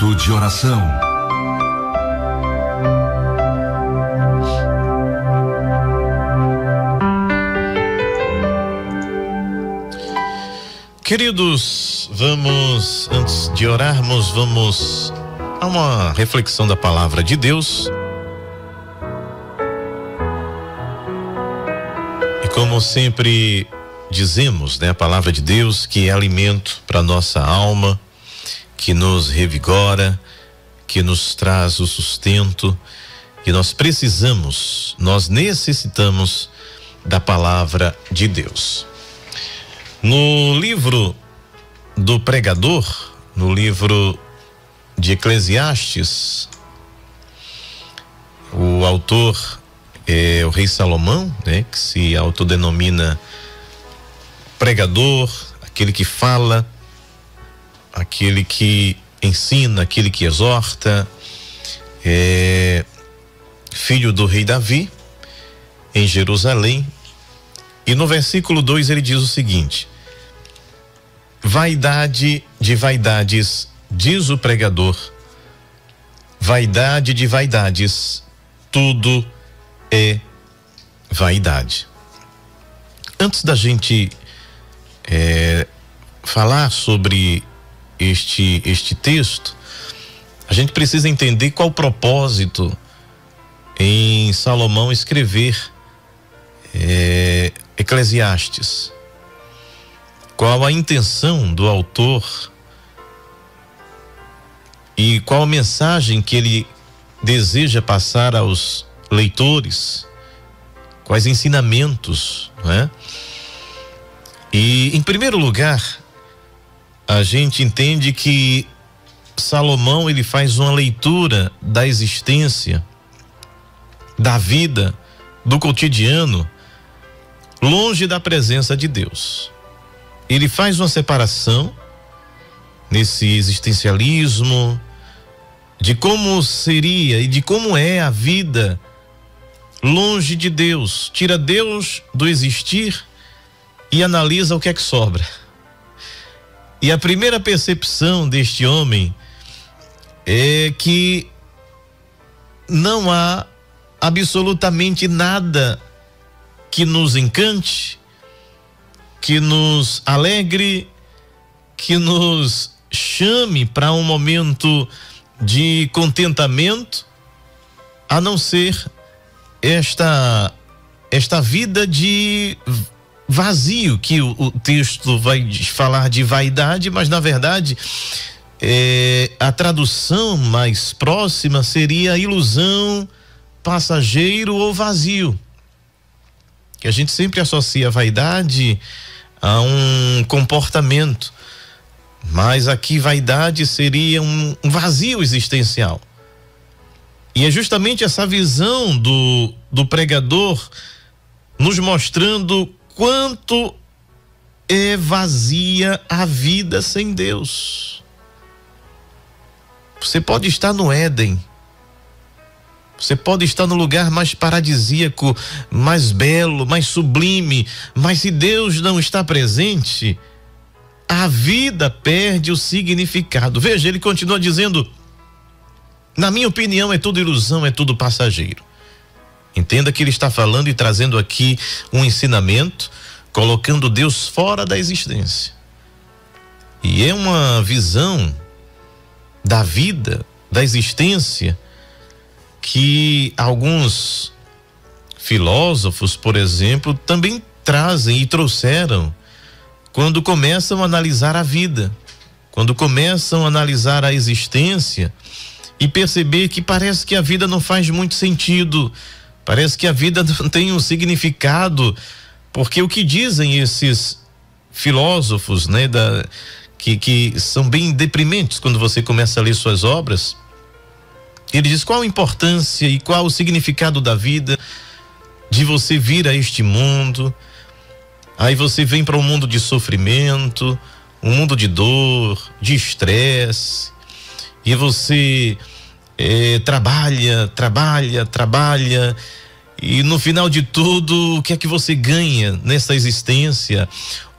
Momento de oração. Queridos, antes de orarmos, vamos a uma reflexão da palavra de Deus. E como sempre dizemos, né, a palavra de Deus que é alimento para nossa alma, que nos revigora, que nos traz o sustento, e nós necessitamos da palavra de Deus. No livro do pregador, no livro de Eclesiastes, o autor é o rei Salomão, né, que se autodenomina pregador, aquele que fala, aquele que ensina, aquele que exorta, filho do rei Davi, em Jerusalém. E no versículo 2 ele diz o seguinte: vaidade de vaidades, diz o pregador, vaidade de vaidades, tudo é vaidade. Antes da gente falar sobre este texto, a gente precisa entender qual o propósito em Salomão escrever Eclesiastes. Qual a intenção do autor e qual a mensagem que ele deseja passar aos leitores, quais ensinamentos, né? E em primeiro lugar, a gente entende que Salomão ele faz uma leitura da existência, da vida, do cotidiano, longe da presença de Deus. Ele faz uma separação nesse existencialismo de como seria e de como é a vida longe de Deus. Tira Deus do existir e analisa o que é que sobra. E a primeira percepção deste homem é que não há absolutamente nada que nos encante, que nos alegre, que nos chame para um momento de contentamento, a não ser esta vida de vazio, que o texto vai falar de vaidade, mas na verdade a tradução mais próxima seria ilusão, passageiro ou vazio, que a gente sempre associa a vaidade a um comportamento, mas aqui vaidade seria um vazio existencial. E é justamente essa visão do pregador nos mostrando quanto é vazia a vida sem Deus. Você pode estar no Éden, você pode estar no lugar mais paradisíaco, mais belo, mais sublime, mas se Deus não está presente, a vida perde o significado. Veja, ele continua dizendo: na minha opinião é tudo ilusão, é tudo passageiro. Entenda que ele está falando e trazendo aqui um ensinamento, colocando Deus fora da existência. E é uma visão da vida, da existência, que alguns filósofos, por exemplo, também trazem e trouxeram quando começam a analisar a vida, quando começam a analisar a existência e perceber que parece que a vida não faz muito sentido, parece que a vida não tem um significado, porque o que dizem esses filósofos, né, que são bem deprimentes quando você começa a ler suas obras, ele diz: qual a importância e qual o significado da vida, de você vir a este mundo, aí você vem para um mundo de sofrimento, um mundo de dor, de estresse, e você trabalha, e no final de tudo, o que é que você ganha nessa existência?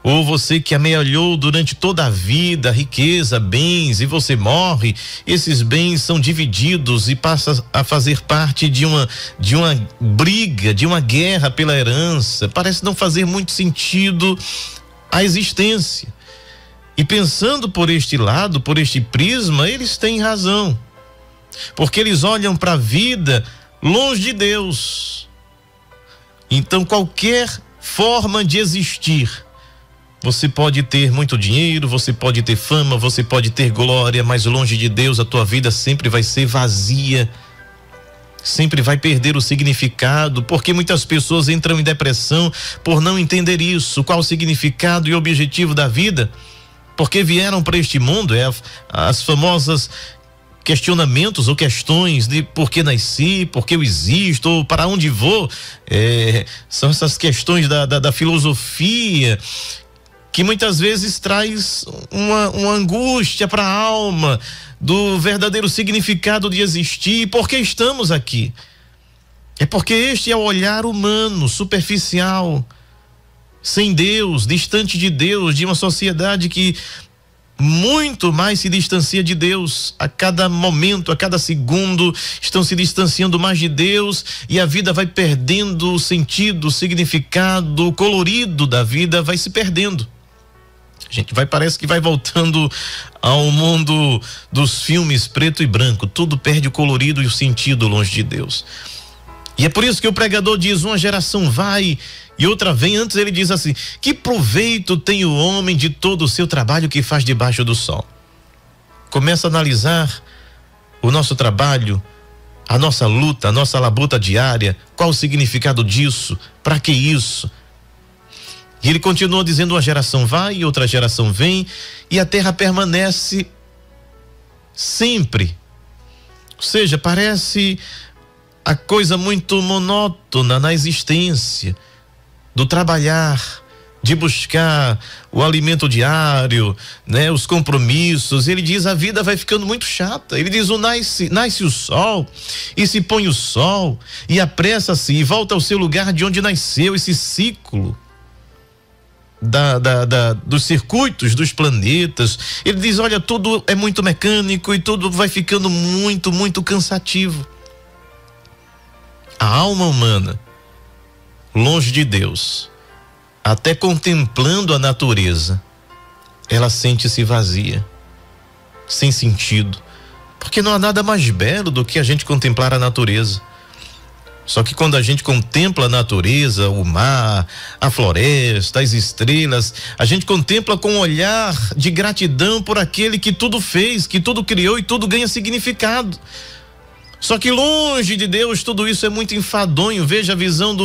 Ou você que amealhou durante toda a vida riqueza, bens, e você morre, esses bens são divididos e passa a fazer parte de uma briga, de uma guerra pela herança. Parece não fazer muito sentido a existência. E pensando por este lado, por este prisma, eles têm razão. Porque eles olham para a vida longe de Deus. Então qualquer forma de existir, você pode ter muito dinheiro, você pode ter fama, você pode ter glória, mas longe de Deus a tua vida sempre vai ser vazia, sempre vai perder o significado, porque muitas pessoas entram em depressão por não entender isso, qual o significado e objetivo da vida, porque vieram para este mundo, as famosas questionamentos ou questões de por que nasci, por que eu existo, ou para onde vou, são essas questões da filosofia, que muitas vezes traz uma angústia para a alma do verdadeiro significado de existir. Por que estamos aqui? É porque este é o olhar humano, superficial, sem Deus, distante de Deus, de uma sociedade que muito mais se distancia de Deus. A cada momento, a cada segundo, estão se distanciando mais de Deus, e a vida vai perdendo o sentido, o significado, o colorido da vida vai se perdendo. A gente parece que vai voltando ao mundo dos filmes preto e branco, tudo perde o colorido e o sentido longe de Deus. E é por isso que o pregador diz: uma geração vai e outra vem. Antes ele diz assim: que proveito tem o homem de todo o seu trabalho que faz debaixo do sol? Começa a analisar o nosso trabalho, a nossa luta, a nossa labuta diária. Qual o significado disso? Para que isso? E ele continua dizendo: uma geração vai e outra geração vem, e a terra permanece sempre. Ou seja, parece a coisa muito monótona na existência, do trabalhar, de buscar o alimento diário, né, os compromissos. Ele diz: a vida vai ficando muito chata. Ele diz: nasce o sol e se põe o sol e apressa-se e volta ao seu lugar de onde nasceu. Esse ciclo dos circuitos dos planetas. Ele diz: olha, tudo é muito mecânico e tudo vai ficando muito, muito cansativo. A alma humana, longe de Deus, até contemplando a natureza, ela sente-se vazia, sem sentido, porque não há nada mais belo do que a gente contemplar a natureza. Só que quando a gente contempla a natureza, o mar, a floresta, as estrelas, a gente contempla com um olhar de gratidão por aquele que tudo fez, que tudo criou, e tudo ganha significado. Só que longe de Deus tudo isso é muito enfadonho. Veja a visão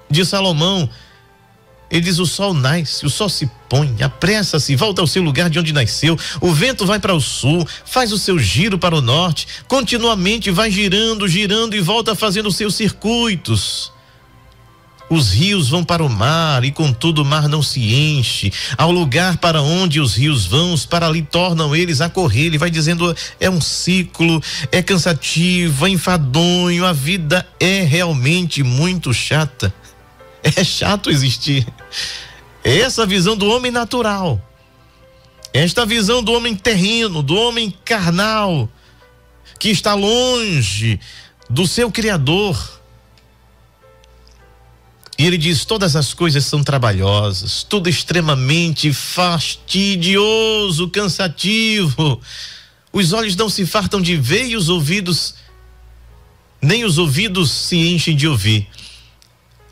de Salomão. Ele diz: o sol nasce, o sol se põe, apressa-se, volta ao seu lugar de onde nasceu. O vento vai para o sul, faz o seu giro para o norte, continuamente vai girando, girando e volta fazendo os seus circuitos. Os rios vão para o mar e contudo o mar não se enche. Ao lugar para onde os rios vão, para ali tornam eles a correr. Ele vai dizendo: é um ciclo, é cansativo, é enfadonho, a vida é realmente muito chata. É chato existir. É essa visão do homem natural, esta visão do homem terreno, do homem carnal, que está longe do seu Criador. E ele diz: todas as coisas são trabalhosas, tudo extremamente fastidioso, cansativo. Os olhos não se fartam de ver e os ouvidos, nem os ouvidos se enchem de ouvir.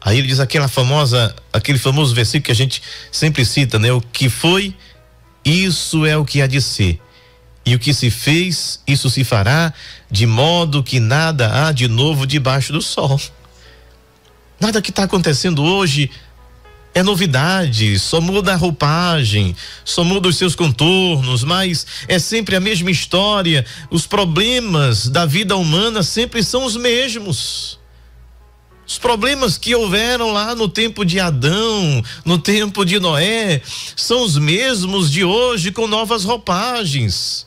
Aí ele diz aquele famoso versículo que a gente sempre cita, né? O que foi, isso é o que há de ser. E o que se fez, isso se fará, de modo que nada há de novo debaixo do sol. Nada que está acontecendo hoje é novidade, só muda a roupagem, só muda os seus contornos, mas é sempre a mesma história. Os problemas da vida humana sempre são os mesmos. Os problemas que houveram lá no tempo de Adão, no tempo de Noé, são os mesmos de hoje com novas roupagens.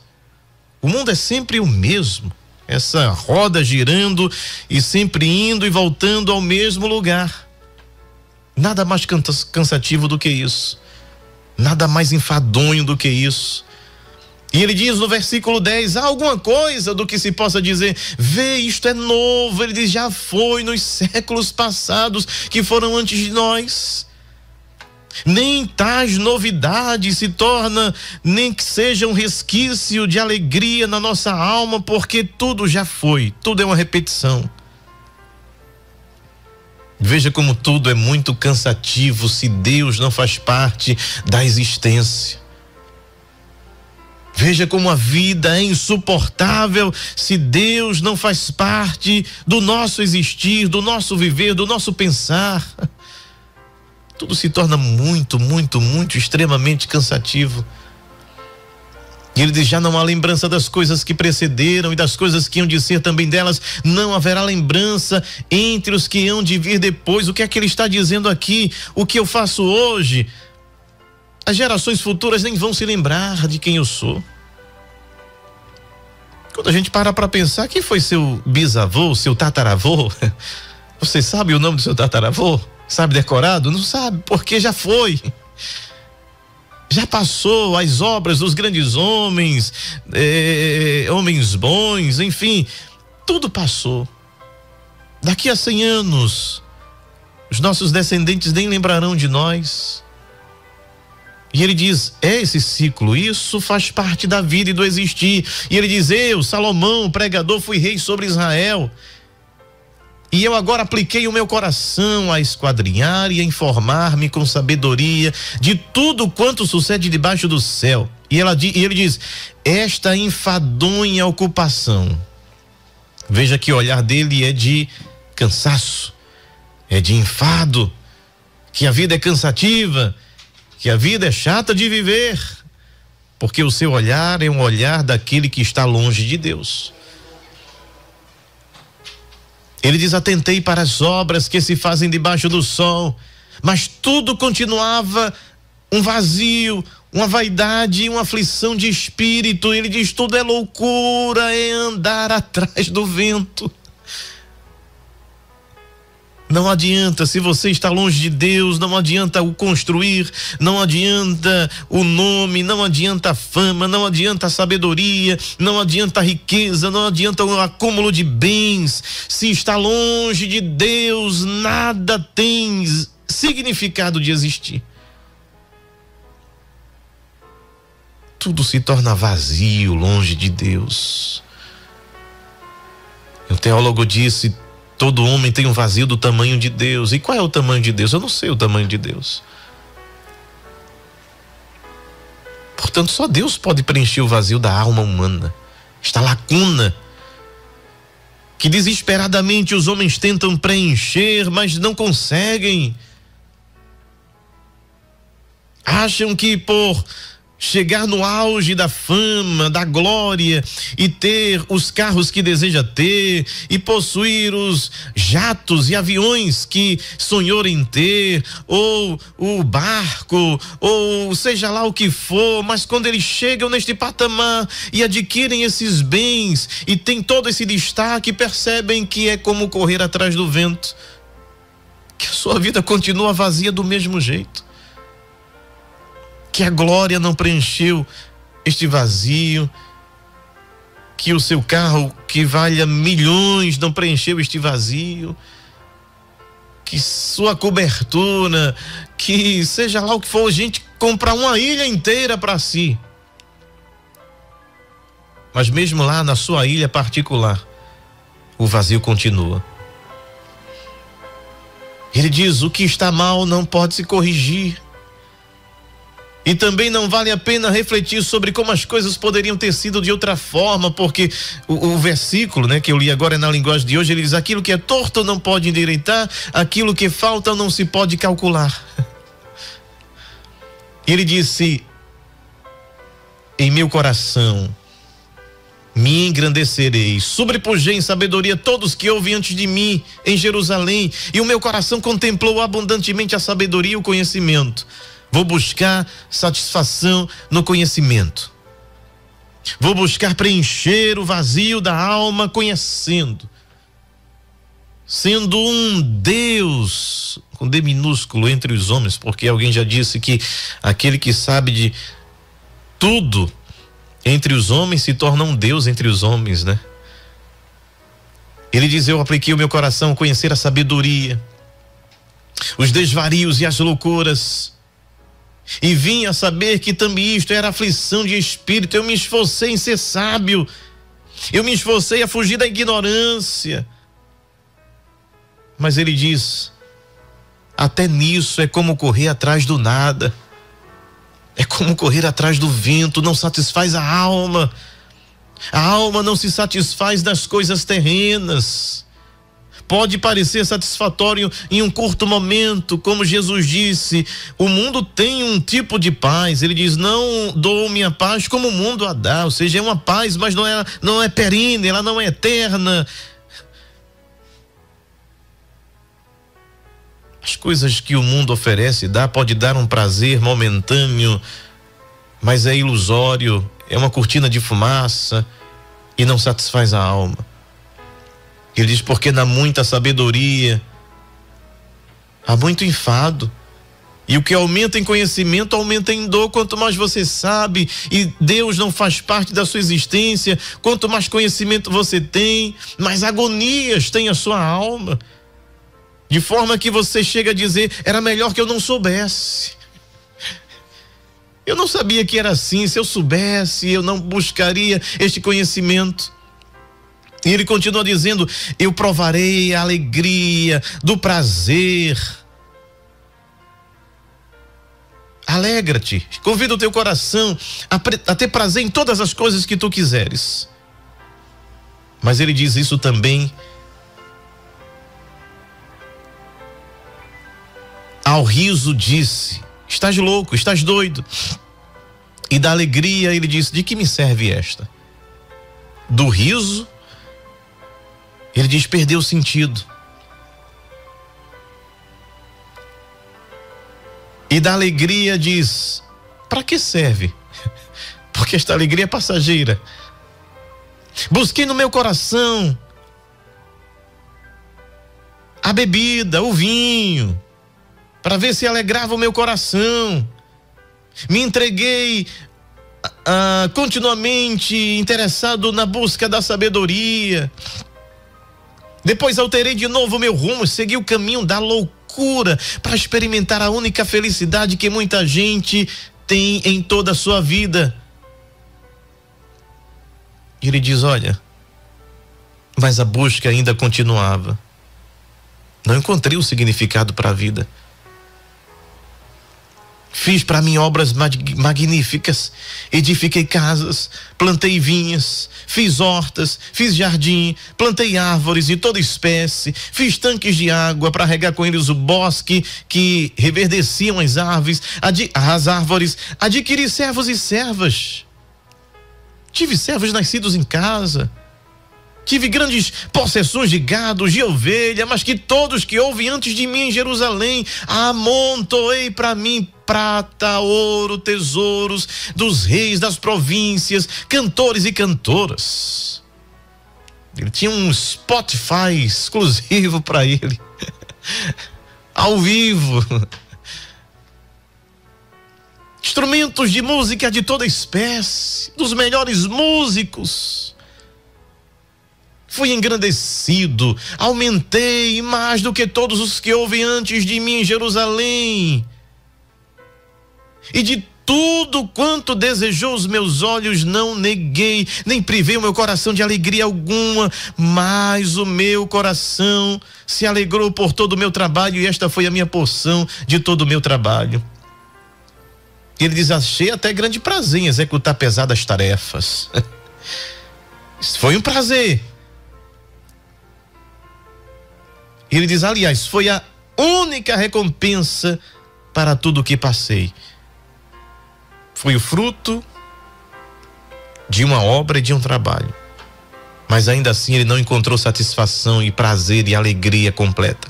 O mundo é sempre o mesmo, essa roda girando e sempre indo e voltando ao mesmo lugar. Nada mais cansativo do que isso. Nada mais enfadonho do que isso. E ele diz no versículo 10, há alguma coisa do que se possa dizer, vê, isto é novo. Ele diz, já foi nos séculos passados que foram antes de nós. Nem tais novidades se torna, nem que seja um resquício de alegria na nossa alma, porque tudo já foi, tudo é uma repetição. Veja como tudo é muito cansativo se Deus não faz parte da existência. Veja como a vida é insuportável se Deus não faz parte do nosso existir, do nosso viver, do nosso pensar. Tudo se torna muito, muito, muito extremamente cansativo. E ele diz, já não há lembrança das coisas que precederam e das coisas que hão de ser também delas, não haverá lembrança entre os que hão de vir depois. O que é que ele está dizendo aqui? O que eu faço hoje, as gerações futuras nem vão se lembrar de quem eu sou. Quando a gente para pensar, quem foi seu bisavô, seu tataravô? Você sabe o nome do seu tataravô? Sabe decorado? Não sabe, porque já foi. Já passou as obras dos grandes homens, homens bons, enfim, tudo passou. Daqui a 100 anos, os nossos descendentes nem lembrarão de nós. E ele diz, é esse ciclo, isso faz parte da vida e do existir. E ele diz, eu, Salomão, pregador, fui rei sobre Israel. E eu agora apliquei o meu coração a esquadrinhar e a informar-me com sabedoria de tudo quanto sucede debaixo do céu. E ele diz, esta enfadonha ocupação. Veja que o olhar dele é de cansaço, é de enfado, que a vida é cansativa, que a vida é chata de viver, porque o seu olhar é um olhar daquele que está longe de Deus. Ele diz, atentei para as obras que se fazem debaixo do sol, mas tudo continuava um vazio, uma vaidade, uma aflição de espírito. Ele diz, tudo é loucura, é andar atrás do vento. Não adianta, se você está longe de Deus, não adianta o construir, não adianta o nome, não adianta a fama, não adianta a sabedoria, não adianta a riqueza, não adianta o acúmulo de bens. Se está longe de Deus, nada tem significado de existir. Tudo se torna vazio longe de Deus. O teólogo disse, todo homem tem um vazio do tamanho de Deus. E qual é o tamanho de Deus? Eu não sei o tamanho de Deus. Portanto, só Deus pode preencher o vazio da alma humana. Esta lacuna que desesperadamente os homens tentam preencher, mas não conseguem. Acham que por chegar no auge da fama, da glória e ter os carros que deseja ter e possuir os jatos e aviões que sonhou em ter, ou o barco, ou seja lá o que for, mas quando eles chegam neste patamar e adquirem esses bens e tem todo esse destaque, percebem que é como correr atrás do vento, que a sua vida continua vazia do mesmo jeito, que a glória não preencheu este vazio, que o seu carro que valha milhões não preencheu este vazio, que sua cobertura, que seja lá o que for, a gente comprar uma ilha inteira para si, mas mesmo lá na sua ilha particular, o vazio continua. Ele diz, o que está mal não pode se corrigir. E também não vale a pena refletir sobre como as coisas poderiam ter sido de outra forma, porque o versículo, né, que eu li agora é na linguagem de hoje, ele diz, aquilo que é torto não pode endireitar, aquilo que falta não se pode calcular. Ele disse, em meu coração me engrandecerei, sobrepujei em sabedoria todos que houve antes de mim em Jerusalém, e o meu coração contemplou abundantemente a sabedoria e o conhecimento. Vou buscar satisfação no conhecimento. Vou buscar preencher o vazio da alma conhecendo. sendo um Deus com D minúsculo entre os homens, porque alguém já disse que aquele que sabe de tudo entre os homens se torna um Deus entre os homens, né? Ele diz: eu apliquei o meu coração a conhecer a sabedoria, os desvarios e as loucuras, e vim a saber que também isto era aflição de espírito. Eu me esforcei em ser sábio, eu me esforcei a fugir da ignorância. Mas ele diz: até nisso é como correr atrás do nada, é como correr atrás do vento, não satisfaz a alma. A alma não se satisfaz das coisas terrenas. Pode parecer satisfatório em um curto momento, como Jesus disse: o mundo tem um tipo de paz. Ele diz: não dou minha paz como o mundo a dá. Ou seja, é uma paz, mas não é perene, ela não é eterna. As coisas que o mundo oferece pode dar um prazer momentâneo, mas é ilusório, é uma cortina de fumaça e não satisfaz a alma. Ele diz: porque na muita sabedoria há muito enfado, e o que aumenta em conhecimento aumenta em dor. Quanto mais você sabe e Deus não faz parte da sua existência, quanto mais conhecimento você tem, mais agonias tem a sua alma, de forma que você chega a dizer: era melhor que eu não soubesse. Eu não sabia que era assim. Se eu soubesse, eu não buscaria este conhecimento. E ele continua dizendo: eu provarei a alegria do prazer. Alegra-te, convida o teu coração a ter prazer em todas as coisas que tu quiseres. Mas ele diz isso também ao riso disse: estás louco, estás doido. E da alegria ele disse: de que me serve esta? Do riso, ele diz: perdeu o sentido. E da alegria diz: para que serve? Porque esta alegria é passageira. Busquei no meu coração a bebida, o vinho, para ver se alegrava o meu coração. Me entreguei continuamente interessado na busca da sabedoria. Depois alterei de novo o meu rumo, segui o caminho da loucura para experimentar a única felicidade que muita gente tem em toda a sua vida. Ele diz: olha, mas a busca ainda continuava. Não encontrei o significado para a vida. Fiz para mim obras magníficas, edifiquei casas, plantei vinhas, fiz hortas, fiz jardim, plantei árvores de toda espécie, fiz tanques de água para regar com eles o bosque que reverdeciam as árvores, adquiri servos e servas, tive servos nascidos em casa, tive grandes possessões de gado, de ovelha, mas que todos que houve antes de mim em Jerusalém, amontoei para mim prata, ouro, tesouros dos reis das províncias, cantores e cantoras. Ele tinha um Spotify exclusivo para ele, ao vivo. Instrumentos de música de toda espécie, dos melhores músicos. Fui engrandecido, aumentei mais do que todos os que houve antes de mim em Jerusalém. E de tudo quanto desejou os meus olhos não neguei, nem privei o meu coração de alegria alguma, mas o meu coração se alegrou por todo o meu trabalho, e esta foi a minha porção de todo o meu trabalho. Ele diz: achei até grande prazer em executar pesadas tarefas. Isso foi um prazer. Ele diz: aliás, foi a única recompensa para tudo o que passei. Foi o fruto de uma obra e de um trabalho. Mas ainda assim ele não encontrou satisfação e prazer e alegria completa.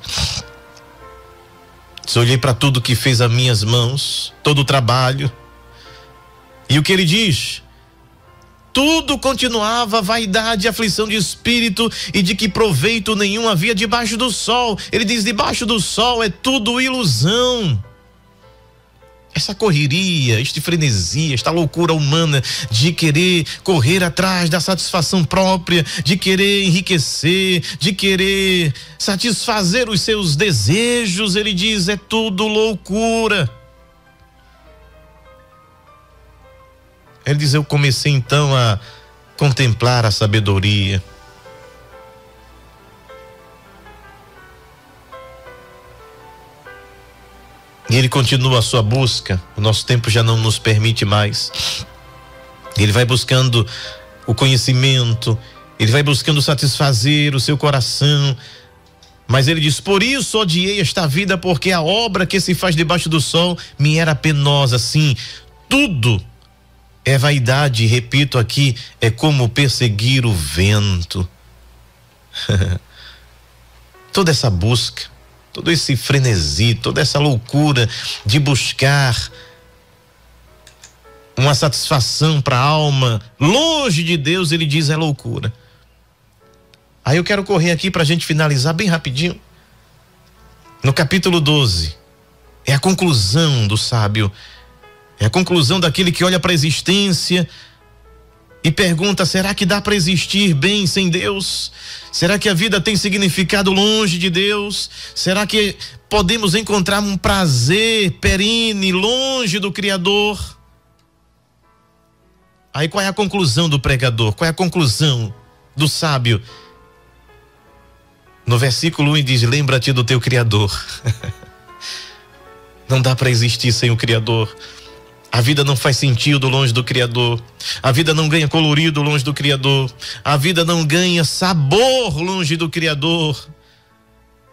Se olhei para tudo que fez as minhas mãos, todo o trabalho, e o que ele diz: tudo continuava vaidade, aflição de espírito, e de que proveito nenhum havia debaixo do sol. Ele diz: debaixo do sol é tudo ilusão. Essa correria, este frenesi, esta loucura humana de querer correr atrás da satisfação própria, de querer enriquecer, de querer satisfazer os seus desejos, ele diz, é tudo loucura. Ele diz: eu comecei então a contemplar a sabedoria. E ele continua a sua busca. O nosso tempo já não nos permite mais. Ele vai buscando o conhecimento, ele vai buscando satisfazer o seu coração. Mas ele diz: por isso odiei esta vida, porque a obra que se faz debaixo do sol me era penosa. Sim, tudo é vaidade, repito aqui, é como perseguir o vento. Toda essa busca, todo esse frenesi, toda essa loucura de buscar uma satisfação para a alma longe de Deus, ele diz, é loucura. Aí eu quero correr aqui para a gente finalizar bem rapidinho. No capítulo 12, é a conclusão do sábio, é a conclusão daquele que olha para a existência e pergunta: será que dá para existir bem sem Deus? Será que a vida tem significado longe de Deus? Será que podemos encontrar um prazer perene longe do Criador? Aí qual é a conclusão do pregador? Qual é a conclusão do sábio? No versículo 1 diz: lembra-te do teu Criador. Não dá para existir sem o Criador. A vida não faz sentido longe do Criador. A vida não ganha colorido longe do Criador. A vida não ganha sabor longe do Criador.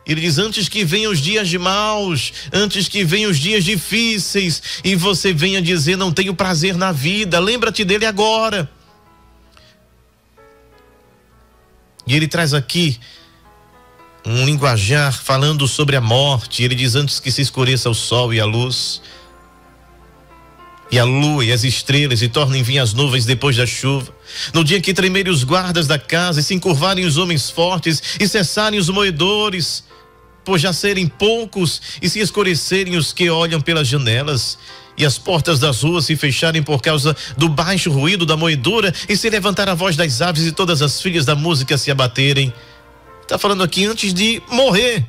Ele diz: antes que venham os dias maus, antes que venham os dias difíceis, e você venha dizer: não tenho prazer na vida, lembra-te dele agora. E ele traz aqui um linguajar falando sobre a morte. Ele diz: antes que se escureça o sol e a luz, e a lua e as estrelas, e tornem vir as nuvens depois da chuva, no dia que tremerem os guardas da casa, e se encurvarem os homens fortes, e cessarem os moedores, por já serem poucos, e se escurecerem os que olham pelas janelas, e as portas das ruas se fecharem por causa do baixo ruído da moedura, e se levantar a voz das aves, e todas as filhas da música se abaterem. Está falando aqui antes de morrer,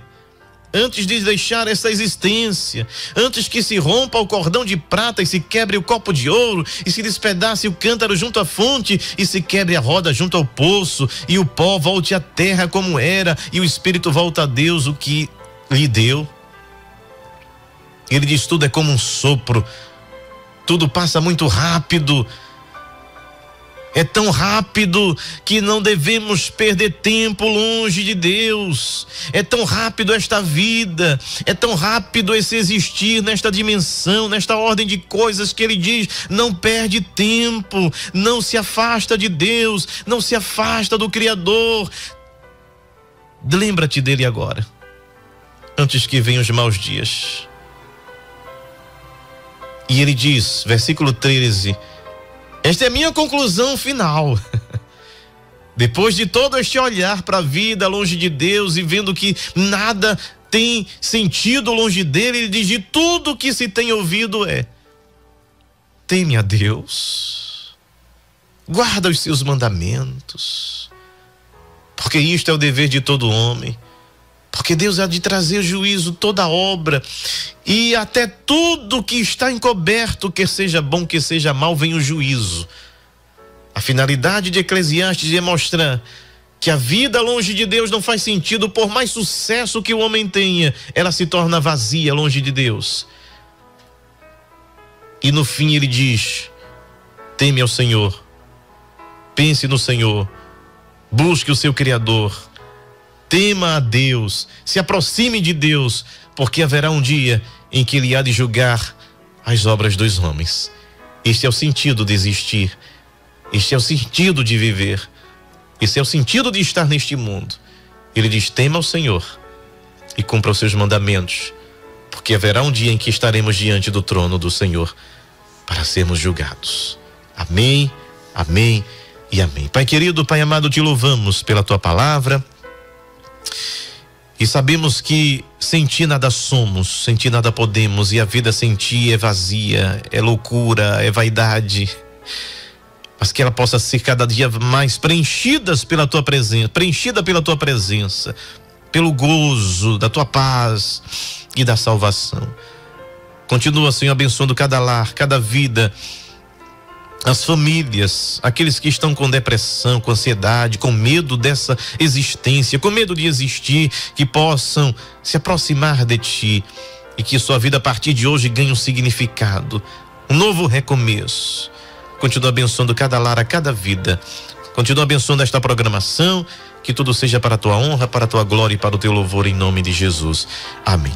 antes de deixar essa existência, antes que se rompa o cordão de prata e se quebre o copo de ouro, e se despedace o cântaro junto à fonte, e se quebre a roda junto ao poço, e o pó volte à terra como era, e o espírito volta a Deus o que lhe deu. Ele diz: tudo é como um sopro, tudo passa muito rápido. É tão rápido que não devemos perder tempo longe de Deus. É tão rápido esta vida, é tão rápido esse existir nesta dimensão, nesta ordem de coisas, que ele diz: não perde tempo, não se afasta de Deus, não se afasta do Criador. Lembra-te dele agora, antes que venham os maus dias. E ele diz, versículo 13, esta é a minha conclusão final. Depois de todo este olhar para a vida longe de Deus e vendo que nada tem sentido longe dele, ele diz: de tudo que se tem ouvido teme a Deus, guarda os seus mandamentos, porque isto é o dever de todo homem. Porque Deus há de trazer juízo toda obra, e até tudo que está encoberto, quer seja bom, quer seja mal, vem o juízo. A finalidade de Eclesiastes é mostrar que a vida longe de Deus não faz sentido. Por mais sucesso que o homem tenha, ela se torna vazia longe de Deus. E no fim ele diz: teme ao Senhor, pense no Senhor, busque o seu Criador, tema a Deus, se aproxime de Deus, porque haverá um dia em que ele há de julgar as obras dos homens. Este é o sentido de existir, este é o sentido de viver, esse é o sentido de estar neste mundo. Ele diz: tema ao Senhor e cumpra os seus mandamentos, porque haverá um dia em que estaremos diante do trono do Senhor para sermos julgados. Amém, amém e amém. Pai querido, Pai amado, te louvamos pela tua palavra e sabemos que sem ti nada somos, sem ti nada podemos, e a vida sem ti é vazia, é loucura, é vaidade, mas que ela possa ser cada dia mais preenchida pela tua presença, pelo gozo da tua paz e da salvação. Continua, Senhor, abençoando cada lar, cada vida, as famílias, aqueles que estão com depressão, com ansiedade, com medo dessa existência, com medo de existir, que possam se aproximar de ti e que sua vida a partir de hoje ganhe um significado, um novo recomeço. Continua abençoando cada lar, cada vida. Continua abençoando esta programação, que tudo seja para a tua honra, para a tua glória e para o teu louvor, em nome de Jesus. Amém.